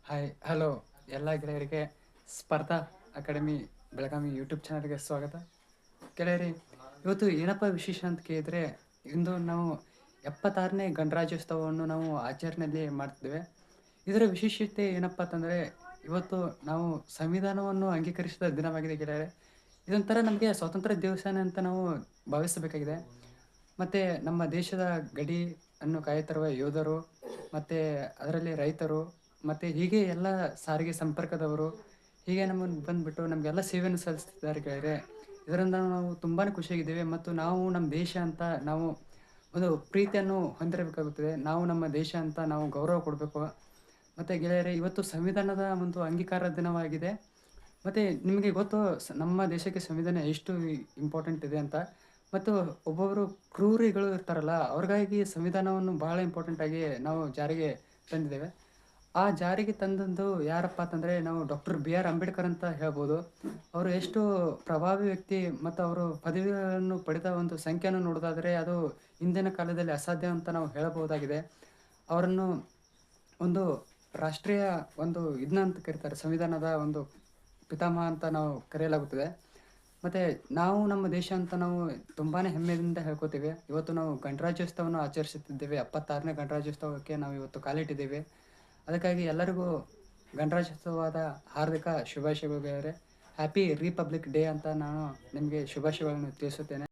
Hi hello ಎಲ್ಲ ಗೆಳೆಯರಿಗೆ ಸ್ಪರ್ಧಾ academy Belagavi YouTube ಚಾನಲ್ಗೆ ಸ್ವಾಗತ. ಗೆಳೆಯರಿ, ಇವತ್ತು ಏನಪ್ಪ ವಿಶೇಷ ಅಂತ ಕೇಳಿದರೆ, ಇಂದು ನಾವು 76ನೇ ಗಣರಾಜ್ಯೋತ್ಸವವನ್ನು ನಾವು ಆಚರಣೆಯಲ್ಲಿ ಮಾಡ್ತಿದ್ದೇವೆ. ಇದರ ವಿಶೇಷತೆ ಏನಪ್ಪ ಅಂತಂದರೆ, ಇವತ್ತು ನಾವು ಸಂವಿಧಾನವನ್ನು ಅಂಗೀಕರಿಸಿದ ದಿನವಾಗಿದೆ ಗೆಳೆಯರೆ. ಇದೊಂಥರ ನಮಗೆ ಸ್ವಾತಂತ್ರ್ಯ ದಿವಸನೇ ಅಂತ ನಾವು ಭಾವಿಸಬೇಕಾಗಿದೆ. ಮತ್ತು ನಮ್ಮ ದೇಶದ ಗಡಿಯನ್ನು ಕಾಯುತ್ತಿರುವ ಯೋಧರು, ಮತ್ತು ಅದರಲ್ಲಿ ರೈತರು, ಮತ್ತು ಹೀಗೆ ಎಲ್ಲ ಸಾರಿಗೆ ಸಂಪರ್ಕದವರು, ಹೀಗೆ ನಮ್ಮನ್ನು ಬಂದುಬಿಟ್ಟು ನಮಗೆಲ್ಲ ಸೇವೆಯನ್ನು ಸಲ್ಲಿಸ್ತಿದ್ದಾರೆ ಗೆಳೆಯರೆ. ಇದರಿಂದ ನಾವು ತುಂಬಾ ಖುಷಿಯಾಗಿದ್ದೇವೆ ಮತ್ತು ನಾವು ನಮ್ಮ ದೇಶ ಅಂತ ನಾವು ಒಂದು ಪ್ರೀತಿಯನ್ನು ಹೊಂದಿರಬೇಕಾಗುತ್ತದೆ. ನಾವು ನಮ್ಮ ದೇಶ ಅಂತ ನಾವು ಗೌರವ ಕೊಡಬೇಕು. ಮತ್ತು ಗೆಳೆಯರೆ, ಇವತ್ತು ಸಂವಿಧಾನದ ಒಂದು ಅಂಗೀಕಾರ ದಿನವಾಗಿದೆ. ಮತ್ತು ನಿಮಗೆ ಗೊತ್ತು ನಮ್ಮ ದೇಶಕ್ಕೆ ಸಂವಿಧಾನ ಎಷ್ಟು ಇಂಪಾರ್ಟೆಂಟ್ ಇದೆ ಅಂತ. ಮತ್ತು ಒಬ್ಬೊಬ್ಬರು ಕ್ರೂರಿಗಳು ಇರ್ತಾರಲ್ಲ, ಅವ್ರಿಗಾಗಿ ಸಂವಿಧಾನವನ್ನು ಬಹಳ ಇಂಪಾರ್ಟೆಂಟಾಗಿ ನಾವು ಜಾರಿಗೆ ತಂದಿದ್ದೇವೆ. ಆ ಜಾರಿಗೆ ತಂದದ್ದು ಯಾರಪ್ಪ ಅಂತಂದರೆ, ನಾವು ಡಾಕ್ಟರ್ ಬಿ ಆರ್ ಅಂಬೇಡ್ಕರ್ ಅಂತ ಹೇಳ್ಬೋದು. ಅವರು ಎಷ್ಟು ಪ್ರಭಾವಿ ವ್ಯಕ್ತಿ ಮತ್ತು ಅವರು ಪದವಿಗಳನ್ನು ಪಡೆದ ಒಂದು ಸಂಖ್ಯೆಯನ್ನು ನೋಡೋದಾದರೆ, ಅದು ಇಂದಿನ ಕಾಲದಲ್ಲಿ ಅಸಾಧ್ಯ ಅಂತ ನಾವು ಹೇಳಬಹುದಾಗಿದೆ. ಅವರನ್ನು ಒಂದು ರಾಷ್ಟ್ರೀಯ ಒಂದು ಇದನ್ನ ಅಂತ ಕರೀತಾರೆ, ಸಂವಿಧಾನದ ಒಂದು ಪಿತಾಮಹ ಅಂತ ನಾವು ಕರೆಯಲಾಗುತ್ತದೆ. ಮತ್ತು ನಾವು ನಮ್ಮ ದೇಶ ಅಂತ ನಾವು ತುಂಬಾ ಹೆಮ್ಮೆಯಿಂದ ಹೇಳ್ಕೊತೀವಿ. ಇವತ್ತು ನಾವು ಗಣರಾಜ್ಯೋತ್ಸವವನ್ನು ಆಚರಿಸುತ್ತಿದ್ದೇವೆ. 76ನೇ ಗಣರಾಜ್ಯೋತ್ಸವಕ್ಕೆ ನಾವು ಇವತ್ತು ಕಾಲಿಟ್ಟಿದ್ದೇವೆ. ಅದಕ್ಕಾಗಿ ಎಲ್ಲರಿಗೂ ಗಣರಾಜ್ಯೋತ್ಸವದ ಹಾರ್ದಿಕ ಶುಭಾಶಯಗಳು ಗೆಳೆಯರೆ. ಹ್ಯಾಪಿ ರಿಪಬ್ಲಿಕ್ ಡೇ ಅಂತ ನಾನು ನಿಮಗೆ ಶುಭಾಶಯಗಳನ್ನು ತಿಳಿಸುತ್ತೇನೆ.